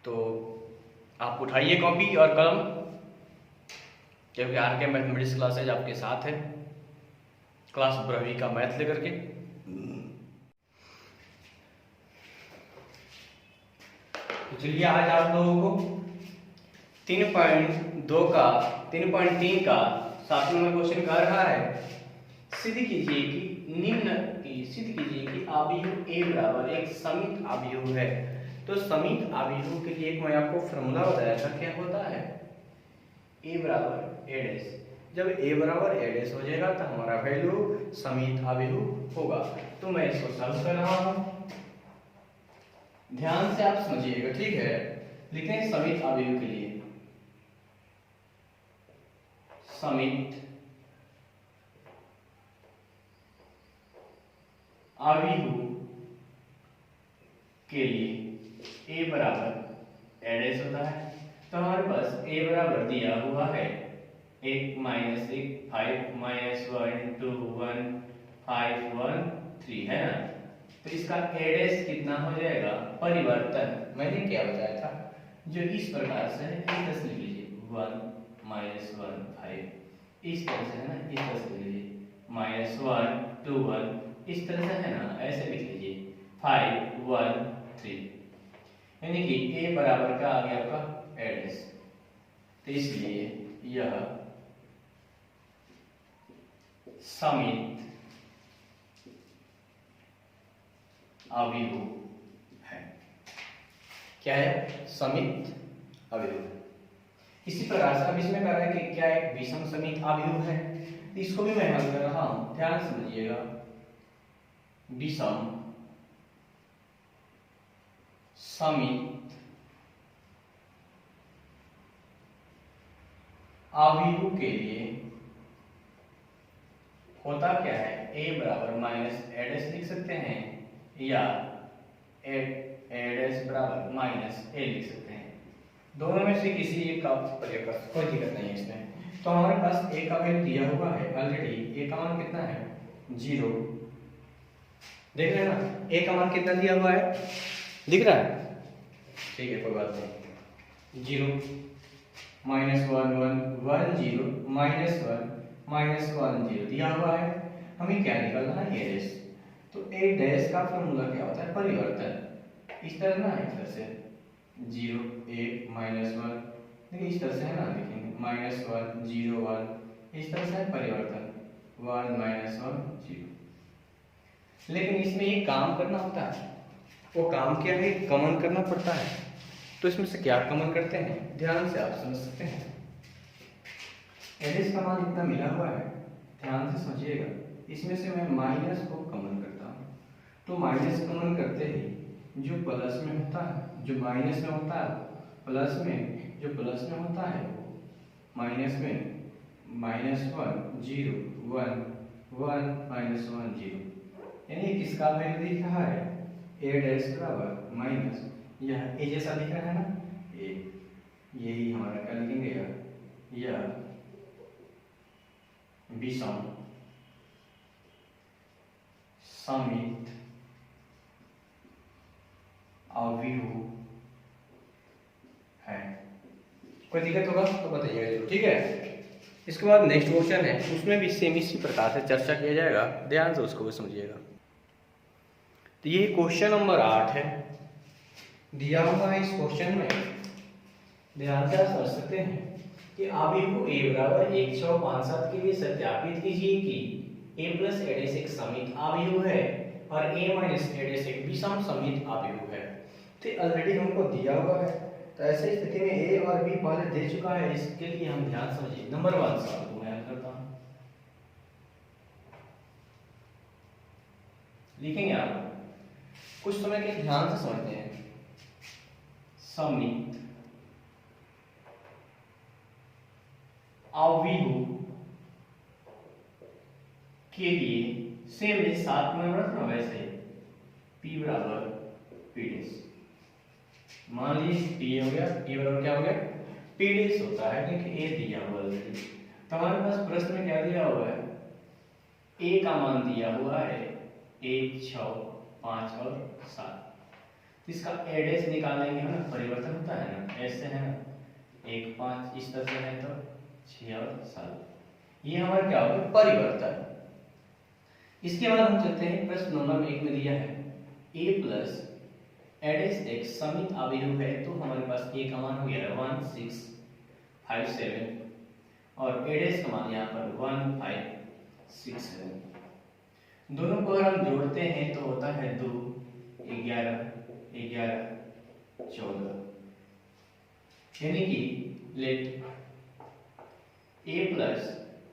तो आप उठाइए कॉपी और कलम, क्योंकि आर के मैथमेटिक्स क्लासेज आपके साथ है, क्लास 12वीं का मैथ लेकर के। तो चलिए आज आप लोगों को 3.3 का 7 नंबर क्वेश्चन कर रहा है। सिद्ध कीजिए कि आव्यूह ए बराबर एक समित आव्यूह है। तो समित आव्यूह के लिए एक मैं आपको फॉर्मूला बताया था, क्या होता है, ए बराबर ए डैश। जब ए बराबर ए डैश हो जाएगा तो हमारा वैल्यू समित आव्यूह होगा। तो मैं इसको सॉल्व कर रहा हूं, ध्यान से आप समझिएगा, ठीक है। लिखते हैं समित आव्यूह के लिए, समित आव्यूह के लिए ए बराबर ए डैश होता है। तो हमारे पास ए बराबर दिया हुआ है 1 माइनस 1 5 माइनस 1 2 1 5 1 3 है ना। तो इसका ए डैश कितना हो जाएगा, परिवर्तन मैंने क्या बताया था, जो इस प्रकार से है, इस तरह से लिख लीजिए 1 माइनस 1 5, इस तरह से है ना, इस तरह से लिख लीजिए माइनस 1 2 1, इस तरह से है ना, ऐसे लिख लीजिए 5 1 3, यानी कि ए बराबर का आ गया आपका ए डैश। तो इसलिए यह समित आव्यूह है। क्या है, समित आव्यूह। इसी प्रकार से अब इसमें कह रहा है कि क्या एक विषम समित आव्यूह है। इसको भी मैं हल कर रहा हूं, ध्यान से समझिएगा। विषम समित आव्यूह के लिए होता क्या है, a बराबर माइनस ए डैश लिख सकते हैं या ए डैश बराबर माइनस ए लिख सकते हैं। दोनों में से किसी एक का प्रयोग कर, कोई दिक्कत नहीं है इसमें। तो हमारे पास ए का वैल्यू दिया हुआ है ऑलरेडी, ए का मान कितना है 0, देख रहे हैं ना, ए का मान कितना दिया हुआ है, दिख रहा है, ठीक है, कोई बात नहीं। 0 माइनस 1 1 1 0 माइनस 1 माइनस 1 0 दिया हुआ है। हमें क्या निकालना है, ए डैश। तो ए डैश का फॉर्मूला क्या होता है, परिवर्तन। इस तरह ना, इस तरह से 0 1 माइनस 1, देखिए इस तरह से है ना, लिखेंगे माइनस 1 0 1, इस तरह से है परिवर्तन 1 माइनस 1 0। लेकिन इसमें एक काम करना होता है, वो काम क्या है, कमन करना पड़ता है। तो इसमें से क्या कमन करते हैं, ध्यान से आप समझ सकते हैं। ए डैश का मान इतना मिला हुआ है, ध्यान से समझिएगा। इसमें से मैं माइनस को कमन करता हूँ। तो माइनस कमन करते ही जो प्लस में होता है, जो माइनस में होता है प्लस में, जो प्लस में होता है वो माइनस में, माइनस 1 0 1 1 माइनस 1 0, यानी किसका वैल्यू दिख रहा है, ए डैश बराबर माइनस, यह ए जैसा दिख रहा है ना, ए, यही हमारा क्या लिखेंगे, यह विषम समित आव्यूह है। कोई दिक्कत होगा तो बताइएगा जरूर, ठीक है। इसके बाद नेक्स्ट क्वेश्चन है, उसमें भी सेम इसी प्रकार से चर्चा किया जाएगा, ध्यान से उसको भी समझिएगा। तो ये क्वेश्चन नंबर 8 है, दिया हुआ है इस क्वेश्चन में, ध्यान से आप समझ सकते हैं कि आव्यूह ए बराबर 1657 के लिए सत्यापित कीजिए कि a प्लस ए डैश एक समित आव्यूह है और a माइनस ए डैश एक विषम समित आव्यूह है। तो ऑलरेडी हमको दिया हुआ है, तो ऐसे स्थिति में a और b पहले दे चुका है। इसके लिए हम ध्यान समझिए, नंबर 1 सवाल को मैं हल करता हूं, लिखेंगे आप कुछ समय के ध्यान से समझते हैं। समित आव्यूह के लिए सेम इस 7 में रखना, वैसे p बराबर p डैश, मान लीजिए p हो गया, p बराबर क्या हो गया, p डैश होता है, क्योंकि a दिया हुआ है। तो हमारे पास प्रश्न में क्या दिया हुआ है, a का मान दिया हुआ है 1 6 5 और 7। तो इसका एडेस निकालेंगे हम, परिवर्तन होता है ना, ऐसे है ना, 1 5 इस तरह से है तो 6 और 7, ये हमारा क्या होगा, परिवर्तन। इसके बाद हम चलते हैं प्रश्न नंबर 1 में दिया है a प्लस एडेस एक समित अवयव है, तो हमारे पास a का मान हो गया 1 6 5 7 और एडेस का मान यहाँ पर 1 5 6 7। दोनों को अगर हम जोड़ते हैं तो होता है 2 11 11 14, यानी कि लेट a प्लस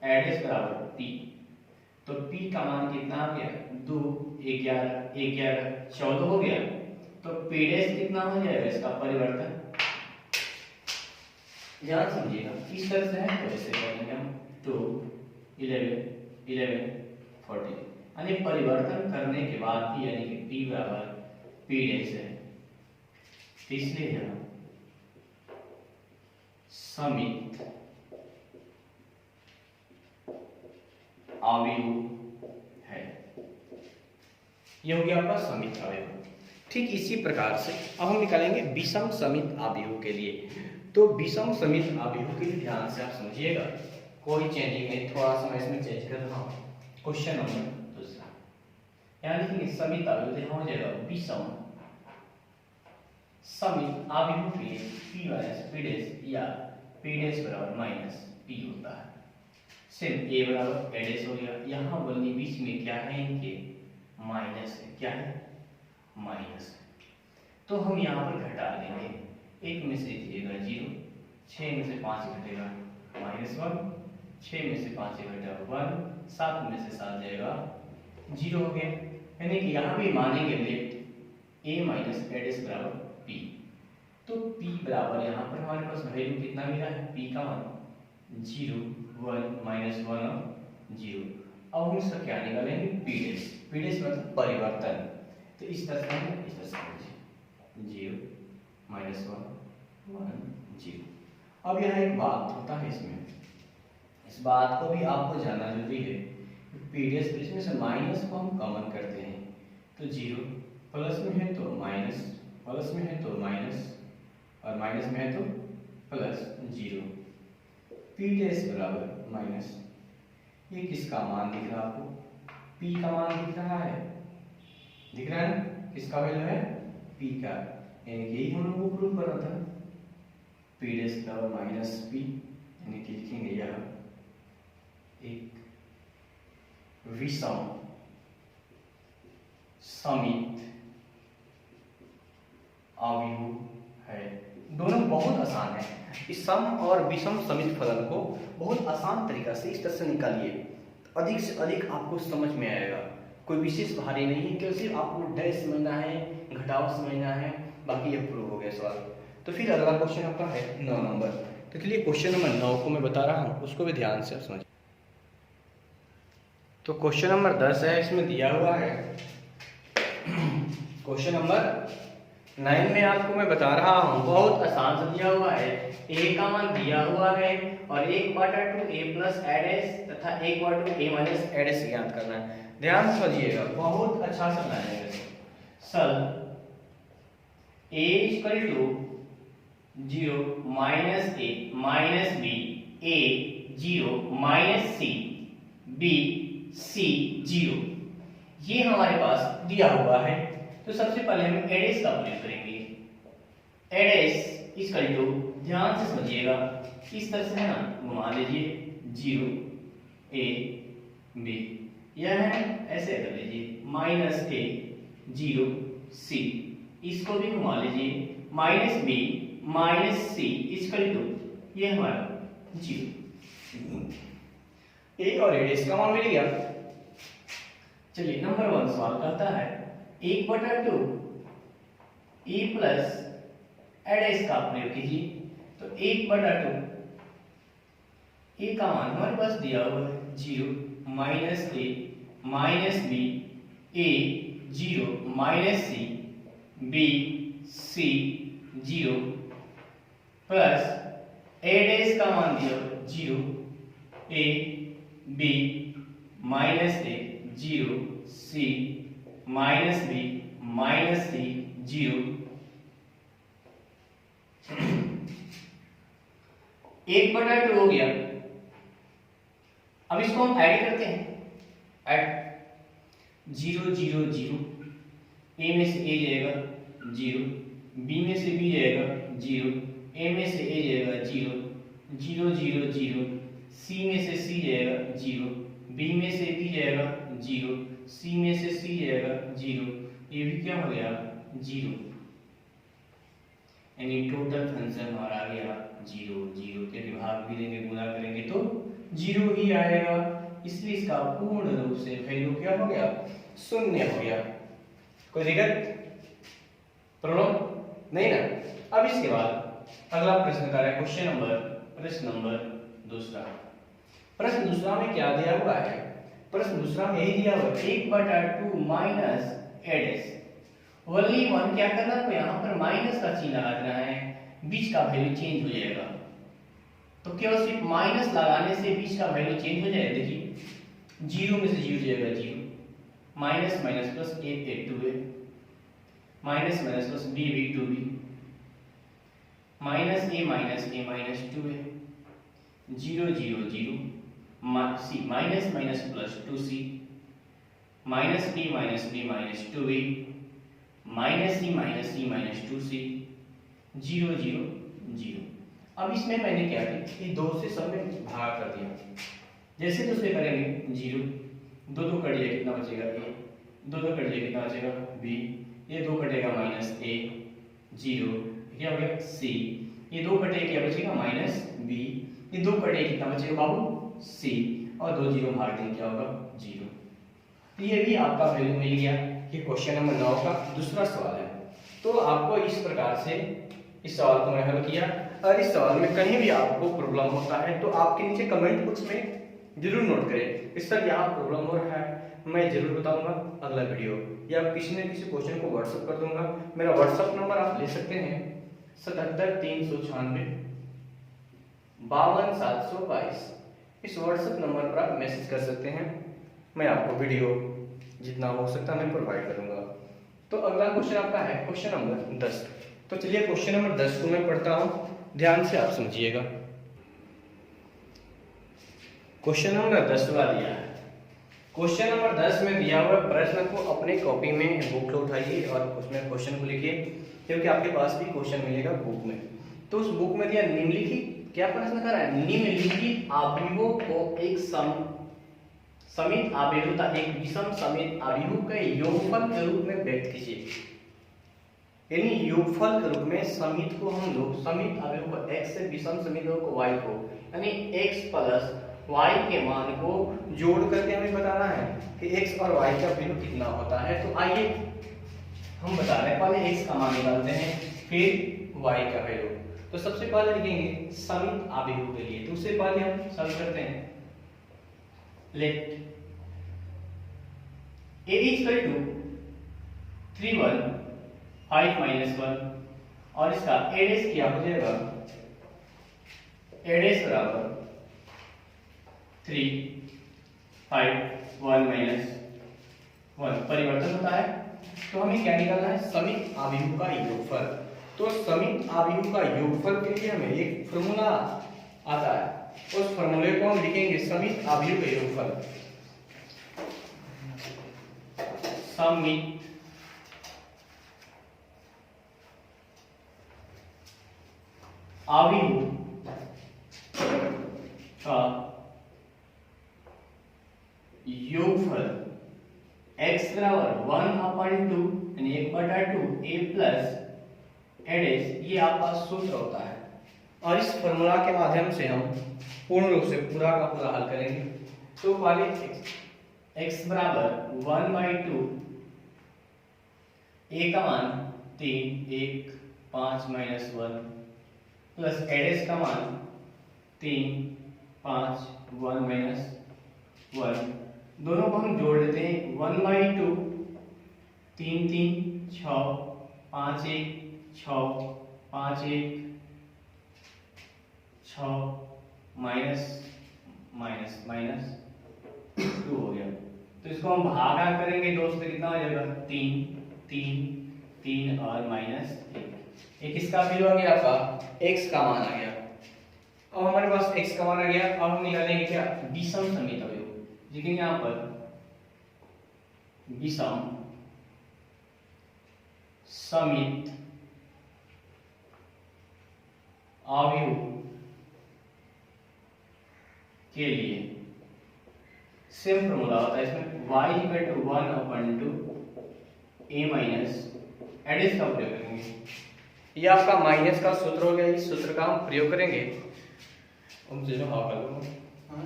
एडेस बराबर p, तो p का मान कितना आ गया, 2 11 11 14 हो गया, तो p डैश कितना हो जाएगा, इसका परिवर्तन। ध्यान समझिएगा, इस तरह से है तो ऐसे करेंगे हम 2 11 11 14, यानी परिवर्तन करने के बाद भी यानी कि p बराबर p डैश है, इसलिए यहाँ समित अवयव है, यह हो गया आपका समित अवयव। ठीक इसी प्रकार से अब हम निकालेंगे विषम समित अवयव के लिए। तो विषम समित अवयव के लिए ध्यान से आप समझिएगा, कोई चेंजिंग नहीं, थोड़ा सा मैं इसमें चेंज कर रहा हूँ। क्वेश्चन नंबर दूसरा, यहाँ लिखेंगे समित अवयव, यहाँ हो जाएगा विषम समित अवयव के लिए p माइनस p डैश या p डैश बराबर माइनस p होता है। सिर्फ a बराबर a डैश हो गया, यहाँ बल्कि बीच में क्या है, इनके माइनस है, क्या है, माइनस है, तो हम यहाँ पर घटा देंगे, 1 में से दिएगा 0, 6 में से 5 घटेगा -1, 6 में से 5 घटेगा 1, 7 में से 7 जाएगा 0 हो गया, यानी कि यहाँ भी मानेंगे let a minus a dash बराबर p, तो p बराबर यहाँ पर हमारे पास वैल्यू कितना मिला है, p का मान 0 1 -1 और 0। अब हम इसका क्या निकालेंगे, p डैश, p डैश मतलब परिवर्तन, तो इस तरह से है, इस तरह से 0 -1 1 0। अब यहाँ एक बात होता है इसमें, इस बात को भी आपको जानना जरूरी है, p डैश इसमें से माइनस को हम कॉमन करते हैं, तो 0 प्लस में है तो माइनस, प्लस में है तो माइनस और माइनस में है तो प्लस 0, p डैश बराबर माइनस, ये किसका मान दिख रहा है आपको, p का मान दिख रहा है, दिख रहा है ना, किसका वैल्यू है, p का, यानी कि यही हम लोग को प्रूव करना था, p डैश बराबर माइनस p, यानी कि लिखेंगे यह एक विषम समित अवयव है। दोनों बहुत आसान है, इस सम और विषम समित फलन को बहुत आसान तरीका से इस तरह से निकालिए, अधिक से अधिक आपको समझ में आएगा, कोई विशेष भारी नहीं है, क्योंकि सिर्फ आपको डैश समझना है, घटाव समझना है, बाकी ये प्रूव हो गया सवाल। तो फिर अगला क्वेश्चन आपका है 9 नंबर, तो चलिए क्वेश्चन नंबर 9 को मैं बता रहा हूँ, उसको भी ध्यान से समझिए। तो क्वेश्चन नंबर 10 है, इसमें दिया हुआ है क्वेश्चन नंबर 9 में आपको मैं बता रहा हूँ, बहुत आसान सा दिया हुआ है, a का मान दिया हुआ है और 1/2 a प्लस एडेस तथा 1/2 a माइनस एडेस ज्ञात करना है। ध्यान से समझिएगा, बहुत अच्छा सा बनाएंगे। सल a equal to 0 minus a minus b, a 0 minus c, b c 0, ये हमारे पास दिया हुआ है। तो सबसे पहले हम एडेस का प्रयोग करेंगे, एडेस इक्वल टू, ध्यान से समझिएगा, इस तरह से है ना, घुमा लीजिए 0 a b, यह है ऐसे कर लीजिए माइनस a 0 c, इसको भी घुमा लीजिए minus b minus c equal to, ये हमारा 0, a और एडेस का मान मिल गया। चलिए नंबर 1 सवाल कहता है 1/2 a प्लस एडेस का प्रयोग कीजिए, तो 1/2 a का मान हमारे पास दिया हुआ है 0 minus a minus b, a 0 minus c, b c 0 plus एडेस का मान दिया हुआ 0 a b minus a 0 c minus b minus c 0 1/2 हो गया। अब इसको हम ऐड करते हैं, ऐड 0 0 0, ए में से ए जाएगा 0, बी में से बी जाएगा 0, ए में से ए जाएगा 0 0 0 0, सी में से सी जाएगा 0, बी में से बी जाएगा 0, सी में से सी जाएगा 0, ये भी क्या हो गया 0, यानी टोटल फंक्शन हमारा आ गया 0 0 के विभाग भी देंगे, गुणा करेंगे तो 0 ही आएगा, इसलिए इसका पूर्ण रूप से वैल्यू क्या हो गया 0 हो गया। कोई दिक्कत प्रॉब्लम नहीं ना। अब इसके बाद अगला प्रश्न का है प्रश्न नंबर दूसरा। प्रश्न दूसरा में क्या दिया हुआ है, प्रश्न दूसरा में यही दिया हुआ है 1/2 माइनस एडस ओनली 1, क्या करना है यहाँ पर माइनस का चिन्ह लगा देना है, बीच का वैल्यू चेंज हो जाएगा। तो केवल सिर्फ माइनस लगाने से बीच का वैल्यू चेंज हो जाएगा। देखिए 0 में से 0 जाएगा 0, minus minus plus a 2a, minus minus plus b 2b, minus a minus 2a, 0 0 0, c minus minus plus 2c, minus b minus 2b, minus c minus 2c, 0 0 0। अब इसमें मैंने क्या किया कि 2 से सब में भाग कर दिया, जैसे दूसरे करेंगे 0 2 2 कट जाएगा, कितना बचेगा a, 2 2 कट जाएगा, कितना बचेगा b, ये 2 कटेगा माइनस a 0, क्या हो गया c, ये 2 कटेगा क्या बचेगा माइनस b, ये 2 कटेगा कितना बचेगा बाबू c, और 2 0 भाग देंगे क्या होगा 0। तो ये भी आपका वैल्यू मिल गया। ये क्वेश्चन नंबर 9 का दूसरा सवाल है। तो आपको इस प्रकार से इस सवाल को मैं हल किया। और इस सवाल में कहीं भी आपको प्रॉब्लम होता है तो आपके नीचे कमेंट बॉक्स में जरूर नोट करें, इस पर यहाँ प्रॉब्लम हो रहा है, मैं जरूर बताऊंगा अगला वीडियो, या किसी न किसी क्वेश्चन को व्हाट्सएप कर दूंगा। मेरा व्हाट्सएप नंबर आप ले सकते हैं 77 396 52 722। इस व्हाट्सएप नंबर पर आप मैसेज कर सकते हैं, मैं आपको वीडियो जितना हो सकता है मैं प्रोवाइड करूंगा। तो अगला क्वेश्चन आपका है क्वेश्चन नंबर 10। तो चलिए क्वेश्चन नंबर 10 को मैं पढ़ता हूं, ध्यान से आप समझिएगा। क्वेश्चन नंबर 10 दिया है। क्वेश्चन नंबर 10 में दिया हुआ प्रश्न को अपने कॉपी में बुक लो उठाइए और उसमें क्वेश्चन को लिखिए, क्योंकि आपके पास भी क्वेश्चन मिलेगा बुक में। तो उस बुक में दिया निम्नलिखित, क्या प्रश्न कर रहा है, निम्नलिखित आव्यूहों को एक समित आव्यूह तथा एक विषम समित आव्यूह के योगफल के रूप में व्यक्त कीजिए। यानी योगफल के रूप में समित को हम लोग समित आव्यूह को x से विषम समित को y को, यानी x प्लस y के मान को जोड़ करके हमें बताना है कि x और y का वैल्यू कितना होता है। तो आइए हम बता रहे हैं, पहले x का मान निकालते हैं फिर y का वैल्यू। तो सबसे पहले लिखेंगे समित आव्यूह के लिए, तो उससे पहले हम सॉल्व करते हैं। लेट a इक्वल टू 3 1 5 -1 और इसका एडेस क्या हो जाएगा, एडेस बराबर 3 5 1 -1 परिवर्तन होता है। तो हमें क्या निकालना है, समित आव्यूह का योगफल। तो समित आव्यूह का योगफल के लिए हमें एक फॉर्मूला आता है, उस फॉर्मूले को हम लिखेंगे समित आव्यूह का योगफल। समित आव्यूह का योगफल x बराबर 1/2 यानी 1/2 a प्लस एडेस, ये आपका सूत्र होता है। और इस फॉर्मूला के माध्यम से हम पूर्ण रूप से पूरा का पूरा हल करेंगे। तो पहले x बराबर 1/2 a का मान 3 1 5 -1 प्लस एडेस का मान 3 5 1 -1, दोनों को हम जोड़ देते हैं। 1/2 3 3 6 5 1 6 5 1 6 माइनस 2 हो गया। तो इसको हम भागा करेंगे 2 से, कितना हो जाएगा 3 3 3 और -1, एक इसका वैल्यू आ गया आपका x का मान आ गया। अब हमारे पास x का मान आ गया, अब हम निकालेंगे क्या, विषम समित अवयव। लिखेंगे यहाँ पर विषम समित अवयव के लिए सेम फॉर्मूला होता है इसमें, y equal to 1/2 a minus एडिस का प्रयोग करेंगे। ये आपका माइनस का सूत्र हो गया, इस सूत्र का हम प्रयोग करेंगे। हम चलो हाँ कर लो, हाँ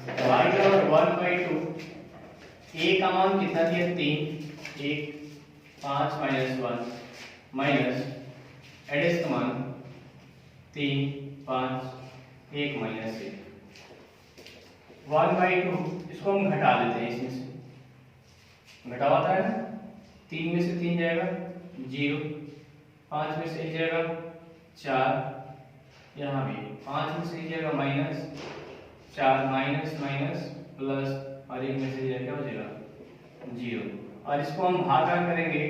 y बराबर 1/2 a का मान कितना दिया 3, 1 5 माइनस 1 माइनस एडिस का मान 3 5 1 माइनस 1 1/2 इसको हम घटा देते हैं, इसमें से घटावाता है ना, 3 में से 3 जाएगा 0, 5 में से 1 जाएगा 4, यहाँ भी 5 में से 1 जाएगा -4 माइनस माइनस प्लस और 1 में से जाएगा क्या हो जाएगा 0, और इसको हम भागाकार करेंगे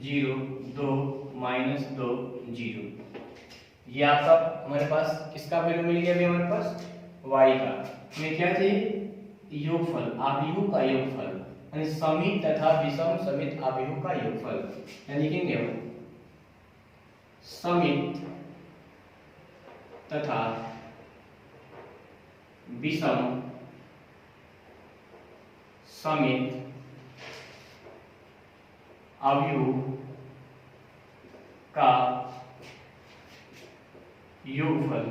0 2 -2 0। ये आपका हमारे पास किसका वैल्यू मिल गया अभी हमारे पास y का। हमें क्या चाहिए योगफल, अवयव का योगफल, यानी समित तथा विषम समित अवयव का योगफल। यानी लिखेंगे हम समित तथा विषम समित अवयव का योगफल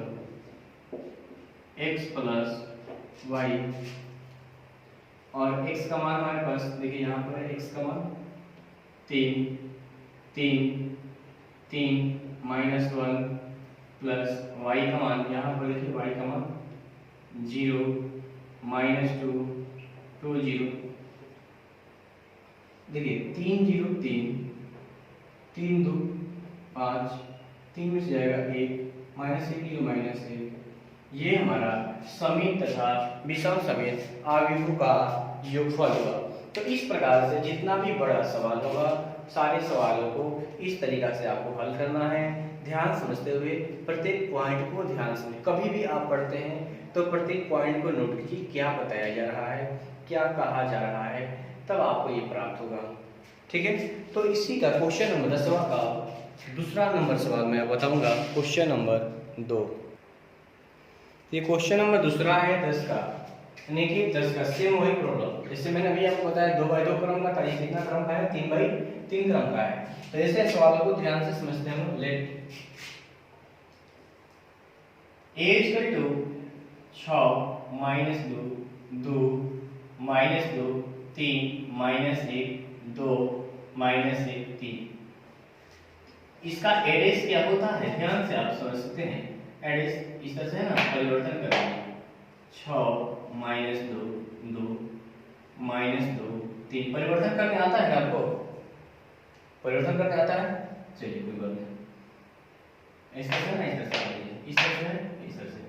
x प्लस y, और x का मान हमारे पास देखिए यहाँ पर है, x का मान 3 3 3 -1 प्लस y का मान यहाँ पर देखिए y का मान 0 -2 2 0, देखिए 3 0 3 3 2 5, 3 में से जाएगा 1 -1 0 -1। ये हमारा समित तथा विषम समित अवयवों का योगफल होगा। तो इस प्रकार से जितना भी बड़ा सवाल होगा सारे सवालों को इस तरीका से आपको हल करना है, ध्यान समझते हुए प्रत्येक पॉइंट को ध्यान से। कभी भी आप पढ़ते हैं तो प्रत्येक पॉइंट को नोट कीजिए, क्या बताया जा रहा है, क्या कहा जा रहा है, तब आपको ये प्राप्त होगा। ठीक है, तो इसी का क्वेश्चन नंबर 10 का दूसरा नंबर सवाल मैं बताऊंगा, क्वेश्चन नंबर 2। ये क्वेश्चन नंबर दूसरा है 10 का, यानी कि 10 का सेम वही प्रॉब्लम जैसे मैंने अभी आपको बताया 2x2 क्रम का था, ये कितना क्रम का है 3x3 क्रम का है। तो ऐसे सवालों को ध्यान से समझते हैं हम। लेट a इक्वल टू 6 -2 2 -2 3 -1 2 -1 3, इसका एडेस क्या होता है ध्यान से आप समझ सकते हैं। एडेस इस तरह से है ना, परिवर्तन करेंगे 6 -2 2 -2 3, परिवर्तन करने आता है आपको, परिवर्तन करने आता है, चलिए कोई बात नहीं। इस तरह से ना, इस तरह से, इस तरह से, इस तरह से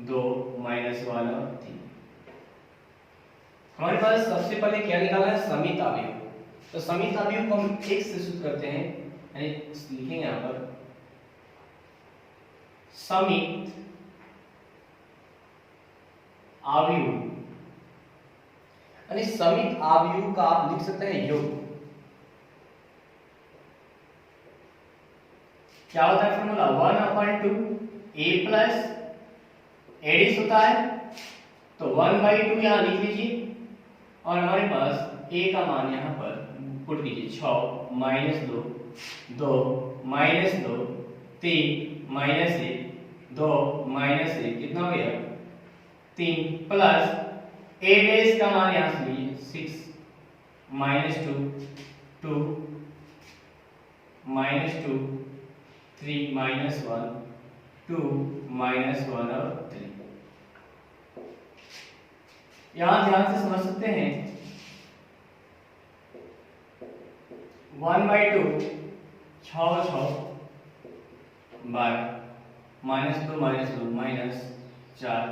2 -1 और 3। हमारे पास सबसे पहले क्या निकालना है समित अवयव। तो समित अवयव को हम x से सूचित करते हैं, यानी लिखेंगे यहाँ पर समित अवयव, यानी समित अवयव का आप लिख सकते हैं योग। क्या होता है फॉर्मूला 1/2 a प्लस एडिस होता है, तो 1/2 यहां लिख लीजिए, और हमारे पास a का मान यहां पर पुट कीजिए 6 -2 2 -2 3 -1 2 -1, कितना हो गया 3, प्लस a डेश का मान यहां से लीजिए 6 -2 2 -2 3 -1 2 -1 और 3। यहां ध्यान से समझ सकते हैं 1/2 6 6 12 -2 -2 -4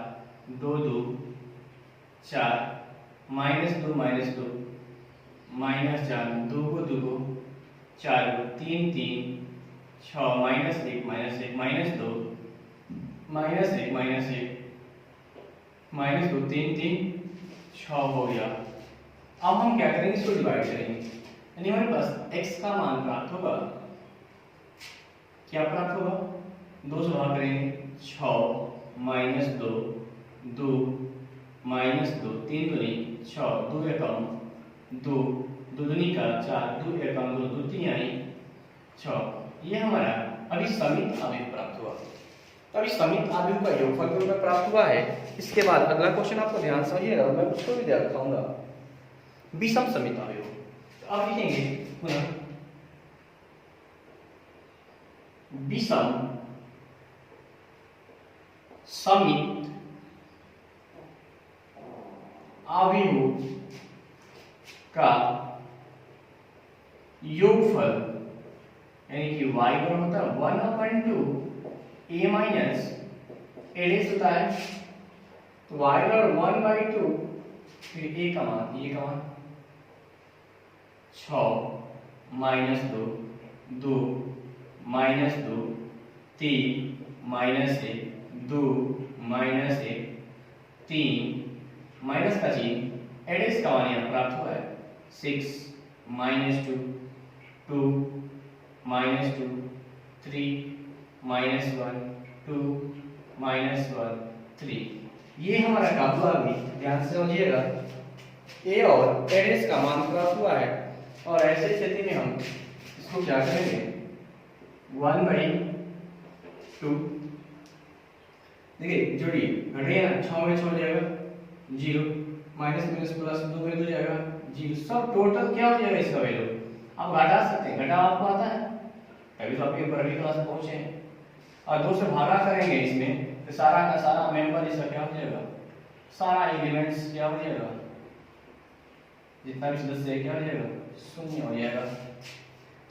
2 2 4 -2 -2 -4 2 2 2 4 3 3 6 minus 1 minus 1 minus 2 minus 1 minus 1 minus 2 3 3 6 हो गया। अब हम क्या करेंगे, इसको डिवाइड करेंगे, यानी हमारे पास x का मान प्राप्त होगा। क्या प्राप्त होगा, 2 से भाग करेंगे, 6 माइनस 2 2 माइनस 2 3 दूनी 6 2 एकम 2 2 दूनी का 4 2 एकम 2 2 3 आई 6। ये हमारा अभी समित आव्यूह प्राप्त हुआ। तो अभी समित आव्यूह का योगफल जो हमें प्राप्त हुआ है। इसके बाद अगला क्वेश्चन आपको ध्यान से समझिएगा, मैं उसको भी दिखाऊंगा, विषम समित आव्यूह। तो आप लिखेंगे पुनः विषम समित आव्यूह का योगफल, यानी कि y बराबर होता है 1/2 a माइनस a डेश होता है। तो y बराबर 1/2 फिर a का मान, ये का मान 6 minus 2 2 minus 2 3 minus 1 2 minus 1 3 minus का चिन्ह एडेस का मान यहाँ प्राप्त हुआ है 6 माइनस 2 2 माइनस 2 3 माइनस 1 2 माइनस 1 3। ये हमारा क्या हुआ, अभी ध्यान से समझिएगा, a और एडेस का मान प्राप्त हुआ है। और ऐसे स्थिति में हम इसको क्या करेंगे, 1/2 देखिए जोड़िए, घटेगा ना, 6 में 6 हो जाएगा 0, माइनस माइनस प्लस 2 में 2 जाएगा 0, सब टोटल क्या हो जाएगा इसका वैल्यू। आप घटा सकते हैं, घटा आपको आता है, तभी तो आपके बड़ी क्लास में पहुंचे हैं। और 2 से भागा करेंगे इसमें, तो सारा का सारा मेंबर इसका क्या हो जाएगा, सारा एलिमेंट्स क्या हो जाएगा, जितना भी सदस्य है क्या हो जाएगा, शून्य हो जाएगा।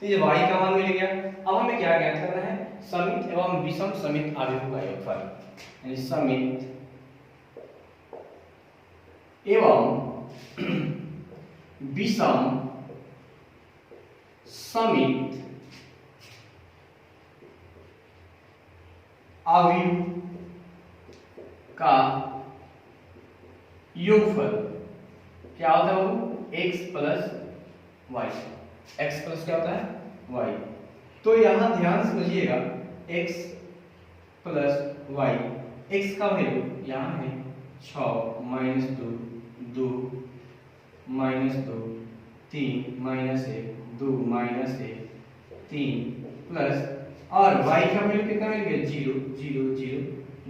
तो ये y का मान मिल गया। अब हमें क्या ज्ञात करना है, समित एवं विषम समित आव्यूह का योगफल, यानी समित एवं विषम समित आव्यूह का योगफल क्या होता है, वो x plus y. x plus क्या होता है, y। तो यहां ध्यान समझिएगा, x प्लस वाई, x का वैल्यू यहां है 6 minus 2 2 minus 2 3 minus 1 2 minus 1 3 plus, और y का वैल्यू कितना मिल गया, 0 0 0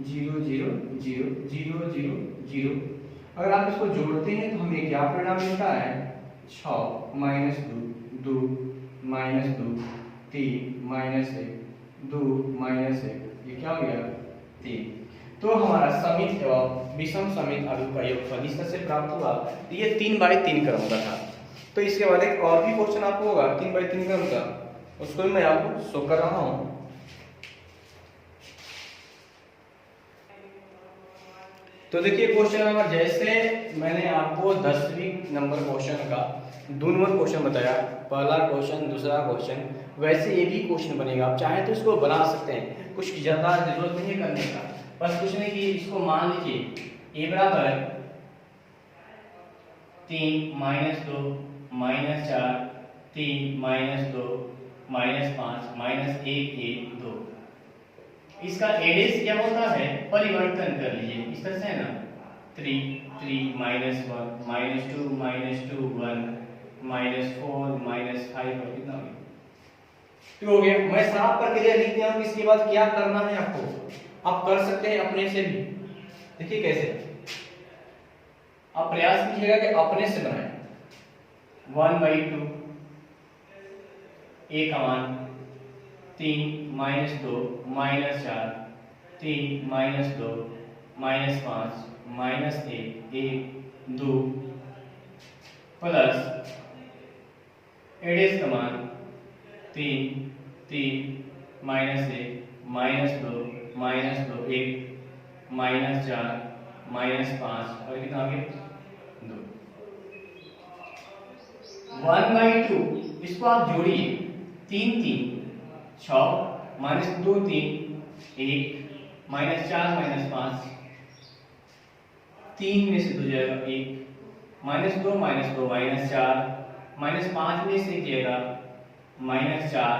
0 0 0 0 0 0। अगर आप इसको जोड़ते हैं तो हमें क्या परिणाम मिलता है, 6 माइनस 2 2 माइनस 2 3 माइनस 1 2 माइनस 1, ये क्या हो गया 3। तो हमारा समित एवं विषम समित आव्यूह का योगफल इस तरह से प्राप्त हुआ। तो ये 3/3 क्रम का था। तो इसके बाद एक और भी क्वेश्चन आपको होगा 3/3 क्रम का, उसको भी मैं आपको शो कर रहा हूं। तो देखिए क्वेश्चन नंबर, जैसे मैंने आपको 10वीं नंबर क्वेश्चन का 2 नंबर क्वेश्चन बताया, पहला क्वेश्चन दूसरा क्वेश्चन, वैसे ये भी क्वेश्चन बनेगा। आप चाहें तो इसको बना सकते हैं, कुछ ज्यादा जरूरत नहीं है करने का, बस कुछ नहीं कि इसको मान लीजिए a बराबर 3 minus 2 minus 4 3 minus 2 minus 5 minus 1 1 2। इसका एडेस क्या होता है, परिवर्तन कर लीजिए इस तरह से है ना, 3 3 minus 1 minus 2 minus 2 1 minus 4 minus 5 और कितना हो गया। मैं साफ करके लिख दिया हूं, इसके बाद क्या करना है आपको, आप कर सकते हैं अपने से भी। देखिए कैसे, आप प्रयास कीजिएगा कि अपने से बनाएं। 1/2 a का मान 3 minus 2 minus 4 3 minus 2 minus 5 minus 1 1 2 plus एडेस का मान 3 3 minus 1 minus 2 minus 2 1 minus 4 minus 5 और कितना आ गया 2। 1/2 इसको आप जोड़िए, 3 3 6 माइनस 2 3 1 माइनस 4 माइनस 5 3 में से 2 जाएगा 1 माइनस 2 माइनस 4 माइनस 5 में से जाएगा माइनस 4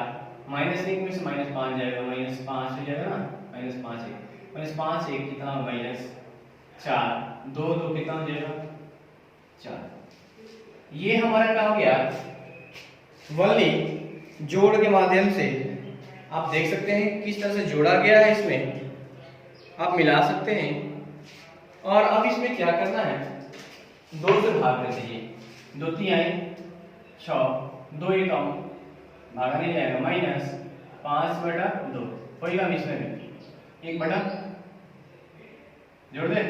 माइनस 1 में से माइनस 5 जाएगा माइनस 5 हो जाएगा ना माइनस 5 1 कितना माइनस 4 2 2 कितना हो जाएगा 4। ये हमारा क्या हो गया वनली जोड़ के माध्यम से आप देख सकते हैं किस तरह से जोड़ा गया है। इसमें आप मिला सकते हैं और अब इसमें क्या करना है 2 से भाग कर दीजिए 2 3 आए 6 2 1 कम भागा नहीं जाएगा माइनस 5/2 कोई काम इसमें भी 1 बटा जोड़ दे।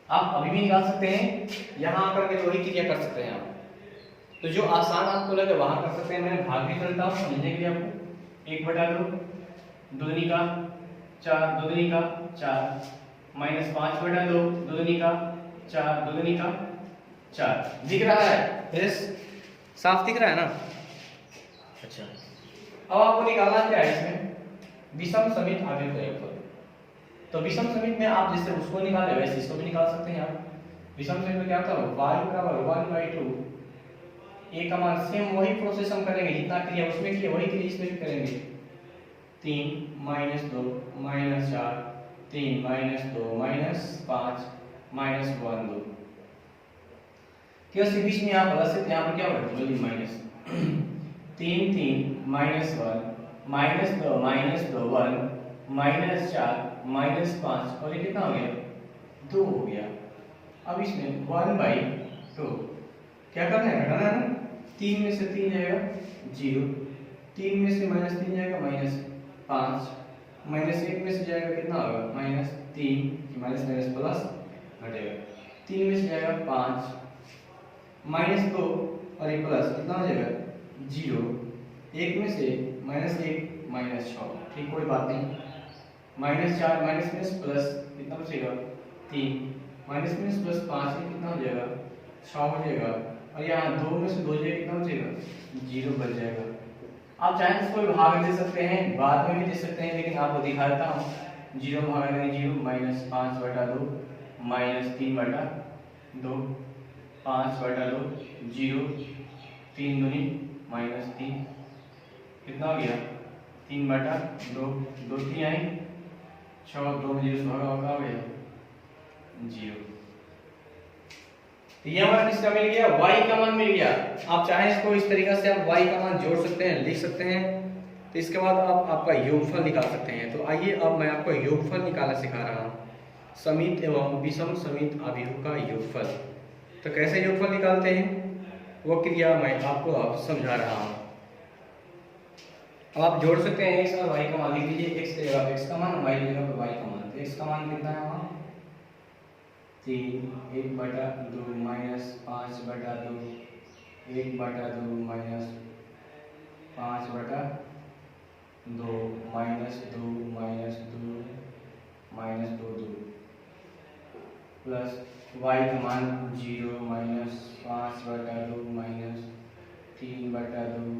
आप अभी भी निकाल सकते हैं यहाँ आकर के वही क्रिया कर सकते हैं आप। तो जो आसान आपको लगे वहां कर सकते हैं। मैं भाग भी करता हूँ समझने के लिए आपको 1/2 2 दूनी का 4 2 दूनी का 4 माइनस 5/2 2 दूनी का 4 2 दूनी का 4 दिख रहा है यस साफ दिख रहा है ना। अच्छा अब आपको निकालना क्या है इसमें विषम समित आव्यूह का योगफल। तो विषम समित में आप जैसे उसको निकाले वैसे इसको भी निकाल सकते हैं आप। विषम समित में क्या होता है y बराबर 1/2 a का मान सेम वही प्रोसेस हम करेंगे जितना क्रिया उसमें किया वही क्रिया इसमें भी करेंगे 3 minus 2 minus 4 3 minus 2 minus 5 minus 1 2 क्योंकि बीच में यहाँ प्लस है यहाँ पर क्या होगा double minus 3 3 minus 1 minus 2 1 minus 4 minus 5 और ये कितना हो गया 2 हो गया। अब इसमें 1/2 क्या करना है घटाना है ना 3 में से 3 जाएगा 0 3 में से माइनस 3 जाएगा माइनस 5 माइनस 1 में से जाएगा कितना होगा माइनस 3 माइनस माइनस प्लस घटेगा 3 में से जाएगा 5 माइनस 2 और एक प्लस कितना हो जाएगा 0 1 में से माइनस 1 माइनस 6 ठीक कोई बात नहीं माइनस 4 माइनस माइनस प्लस कितना बचेगा 3 माइनस माइनस प्लस 5 कितना हो जाएगा 6 हो जाएगा और यहाँ 2 में से 2 जाएगा कितना बचेगा 0 बच जाएगा। आप चाहें तो कोई भाग दे सकते हैं बाद में भी दे सकते हैं लेकिन आपको दिखा देता हूँ 0 भागा देंगे 0 माइनस 5/2 माइनस 3/2 5/2 0 3 दूनी माइनस 3 कितना हो गया 3/2 2 3 आए 6 2 में 0 भागा होगा हो गया 0। तो ये हमारा किसका मिल गया y का मान मिल गया। आप चाहें इसको इस तरीके से आप y का मान जोड़ सकते हैं लिख सकते हैं। तो इसके बाद आप आपका योगफल निकाल सकते हैं। तो आइए अब मैं आपको योगफल निकालना सिखा रहा हूँ समित एवं विषम समित आव्यूह का योगफल। तो कैसे योगफल निकालते हैं वो क्रिया मैं आपको अब समझा रहा हूँ। अब आप जोड़ सकते हैं x और y का मान लिख लीजिए x की जगह x का मान y की जगह y का मान। तो x का मान कितना है वहाँ 3 1/2 minus 5/2 1/2 minus 5/2 minus 2 minus 2 minus 2 2 plus y का मान 0 माइनस 5/2 माइनस 3/2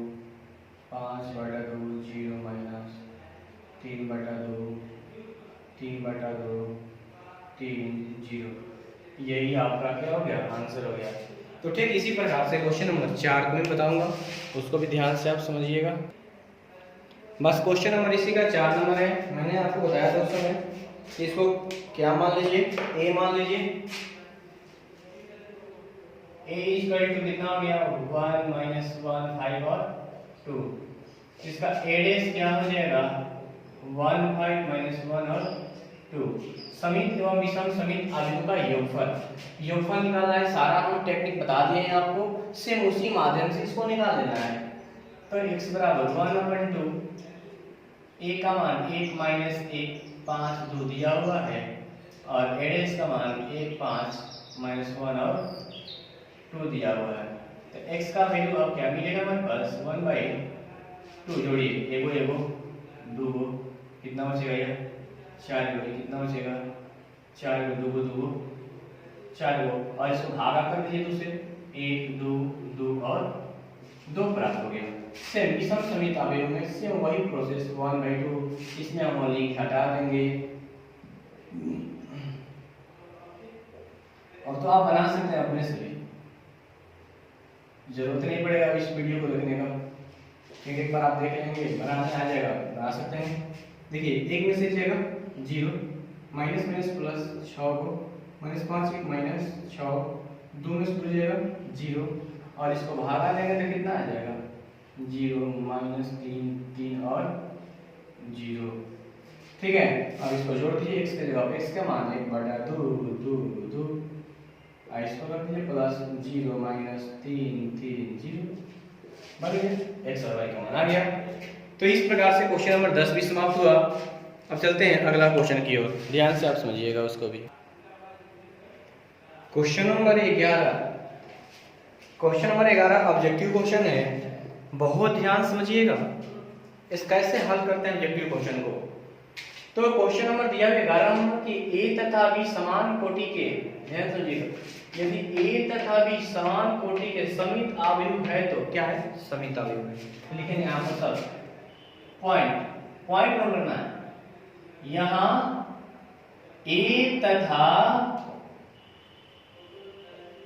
5/2 0 माइनस 3/2 3/2 3 0 यही आपका क्या हो गया आंसर हो गया। तो ठीक इसी प्रकार से क्वेश्चन नंबर 4 को मैं बताऊंगा उसको भी ध्यान से आप समझिएगा। बस क्वेश्चन नंबर इसी का 4 नंबर है। मैंने आपको बताया था उस समय इसको क्या मान लीजिए a मान लीजिए a इक्वल टू कितना हो गया 1 माइनस 1 5 और 2 इसका a क्या हो जाएगा 1 5 माइनस 1 और 2 समित एवं विषम समित आव्यूह का योगफल निकालना है। सारा हम टेक्निक बता दिए हैं आपको सेम उसी माध्यम से इसको निकाल लेना है। तो x बराबर 1/2 a का मान 1 माइनस 1 5 2 दिया हुआ है और a का मान 1 5 माइनस 1 और 2 दिया हुआ है। तो x का वैल्यू अब क्या मिलेगा हमारे पास 1/2 जोड़िए एगो एगो दूगो कितना बचेगा ये 4 जोड़िए कितना बचेगा 4 दूगो दूगो 4 और इसको भागा कर दीजिए 2 से 1 2 2 और 2 प्राप्त हो गया। सेम विषम समित अवयव में सेम वही प्रोसेस 1/2, इसमें हम लिंक हटा देंगे। और तो आप बना सकते हैं अपने से भी, जरूरत नहीं पड़ेगा इस वीडियो को देखने का, क्योंकि एक बार आप देख लेंगे बनाने आ जाएगा, बना सकते हैं। देखिए एक में से जाएगा 0, माइनस माइनस प्लस 6 को -5 1 -6, 2 में से टू जाएगा 0, और इसको बाहर आ जाएगा तो कितना आ जाएगा 0 -3 3 और 0। ठीक है, अब इसको जोड़ दीजिए, x के जगह x का मान 1/2 इसको कर दीजिए प्लस 0 -3 3 0 बन गया, x और y का मान आ गया। तो इस प्रकार से क्वेश्चन नंबर 10 भी समाप्त हुआ। अब चलते हैं अगला क्वेश्चन की ओर, ध्यान से आप समझिएगा उसको भी। Question number 11, question number 11 objective question है, बहुत ध्यान समझिएगा। इस कैसे हल करते हैं ऑब्जेक्टिव क्वेश्चन को। तो क्वेश्चन नंबर दिया है 11 नंबर कि a तथा b समान कोटि के, ध्यान समझिएगा, यदि a तथा b समान कोटि के समित अवयव है तो क्या है, समित अवयव है। तो लिखेंगे यहाँ पर सब पॉइंट नोट करना है। यहाँ a तथा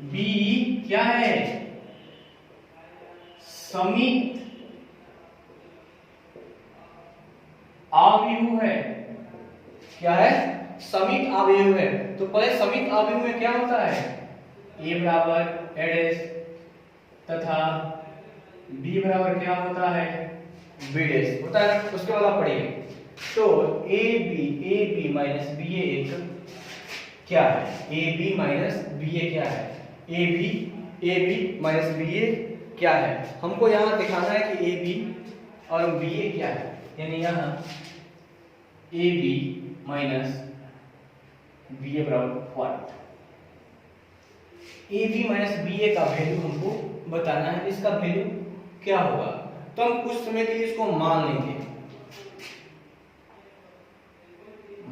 b क्या है, समित अवयव है। क्या है, समित अवयव है। तो पहले समित अवयव में क्या होता है, a बराबर a' तथा b बराबर क्या होता है, b' होता है। उसके बाद आप पढ़िए, तो ab माइनस ba एक क्या है, ab माइनस ba क्या है, ab माइनस ba क्या है। हमको यहाँ दिखाना है कि ab और ba क्या है, यानी यहाँ ab माइनस ba बराबर व्हाट, ab माइनस ba का वैल्यू हमको बताना है, इसका वैल्यू क्या होगा। तो हम कुछ समय के लिए इसको मान लेंगे,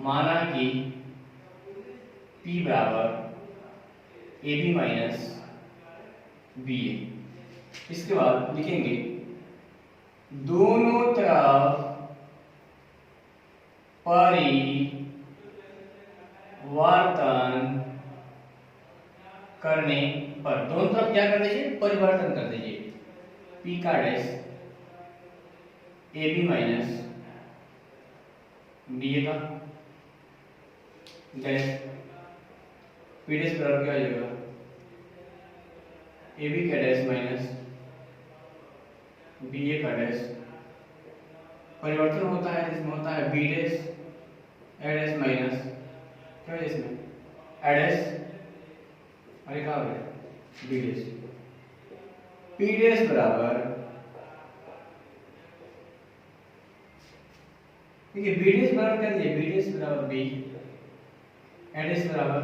माना कि p बराबर ab माइनस ba। इसके बाद लिखेंगे दोनों तरफ परिवर्तन करने पर, दोनों तरफ क्या कर दीजिए, परिवर्तन कर दीजिए। p का डैश ab माइनस ba का डैश, p डैश बराबर क्या हो जाएगा, ab का डैश माइनस ba का डैश, परिवर्तन होता है जिसमें होता है b dash a dash minus क्या है इसमें a डैश, अरे क्या हो गया b डैश, p डैश बराबर, देखिए b डैश बराबर क्या दिया, b डैश बराबर b, a डैश बराबर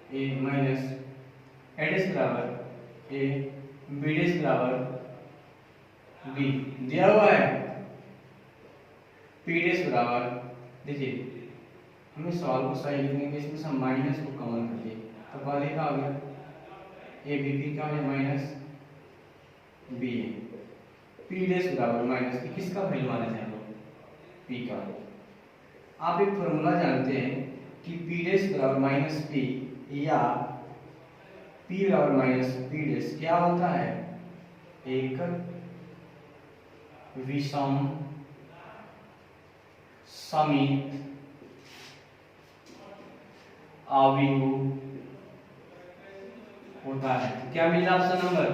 a माइनस a डैश बराबर a, b डैश बराबर b दिया हुआ है। p डैश बराबर, देखिए हमें सवाल को सही लिखने के, इसमें से माइनस को कॉमन कर दिए, तो पहले का आ गया a b का है माइनस b, p डैश बराबर माइनस, किसका वैल्यू आना चाहिए हम लोग, p का। आप एक फॉर्मूला जानते हैं कि p डैश बराबर माइनस p या p बराबर माइनस p डैश क्या होता है, एक विषम समित अवयव होता है। क्या मिला option number,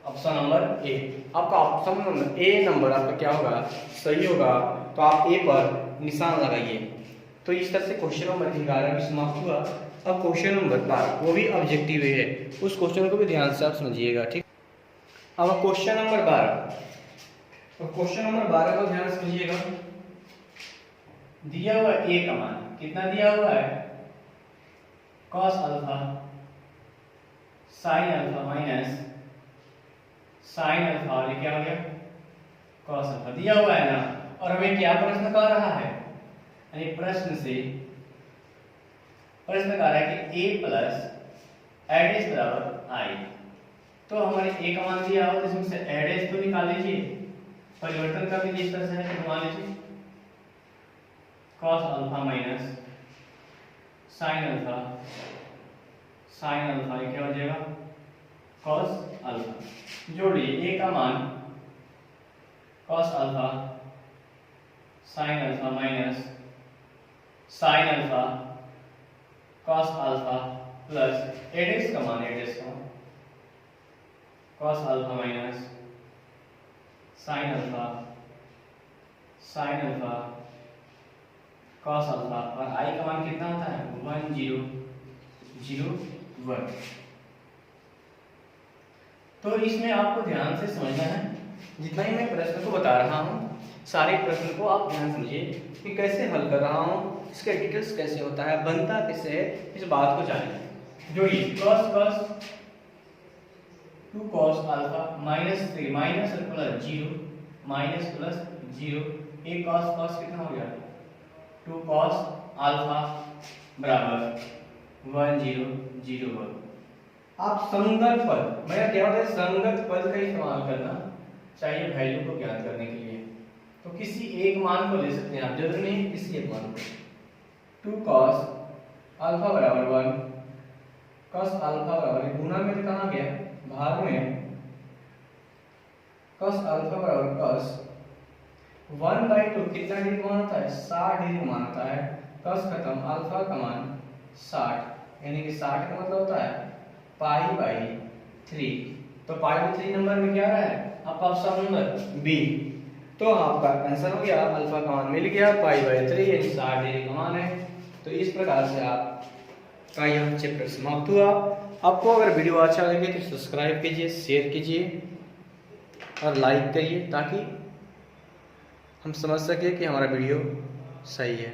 option number A. आपका ऑप्शन नंबर ए नंबर आपका क्या होगा, सही होगा। तो आप ए पर निशान लगाइए। तो इस तरह से क्वेश्चन नंबर 11 भी समाप्त हुआ। अब क्वेश्चन नंबर 12, वो भी ऑब्जेक्टिव है, उस क्वेश्चन को भी ध्यान से आप समझिएगा, ठीक। अब क्वेश्चन नंबर 12, तो क्वेश्चन नंबर 12 को ध्यान से समझिएगा। दिया हुआ ए का मान कितना दिया हुआ है, cos alpha sin alpha minus sin alpha, और ये क्या हो गया cos अल्फा दिया हुआ है ना। और हमें क्या प्रश्न कह रहा है, यानी प्रश्न कह रहा है कि a प्लस a डैश बराबर i। तो हमारे ए का मान दिया हो तो इसमें से एडेस तो निकाल लीजिए, परिवर्तन कर दीजिए इस तरह से है, तो मान लीजिए cos alpha minus sin alpha, sin alpha ये क्या हो जाएगा cos अल्फा। जोड़िए a का मान cos alpha sin alpha minus sin alpha cos alpha plus एडेक्स का मान cos alpha minus sin alpha cos alpha, और i का मान कितना होता है 1 0 0 1। तो इसमें आपको ध्यान से समझना है, जितना ही मैं प्रश्न को बता रहा हूँ सारे प्रश्न को आप ध्यान समझिए कि कैसे हल कर रहा हूँ, इसका डिटेल्स कैसे होता है, बनता कैसे है, इस बात को जानिए। जोड़िए cos 2 cos alpha minus 3 minus plus 0 minus plus 0, एक cos कितना हो गया 2 cos अल्फा बराबर 1 0 0 1। आप संगत पद, मेरा क्या होता है संगत पद का इस्तेमाल करना चाहिए वैल्यू को ज्ञात करने के लिए। तो किसी एक मान को ले सकते हैं आप, जरूरी नहीं किसी एक मान को। 2 cos अल्फा बराबर 1 cos अल्फा बराबर, गुना में तो कहाँ गया भाग में, cos अल्फा बराबर cos 1/2 कितना डिग्री मान होता है 60 डिग्री मान होता है। cos खत्म, अल्फा का मान 60, यानी कि 60 का मतलब होता है π/3। तो π/3 नंबर में क्या आ रहा है आपका ऑप्शन नंबर बी। तो आपका आंसर हो गया, अल्फा का मान मिल गया π/3 यानी 60 डिग्री का मान है। तो इस प्रकार से आपका यह चैप्टर समाप्त हुआ। आपको अगर वीडियो अच्छा लगे तो सब्सक्राइब कीजिए, शेयर कीजिए और लाइक करिए, ताकि हम समझ सके कि हमारा वीडियो सही है।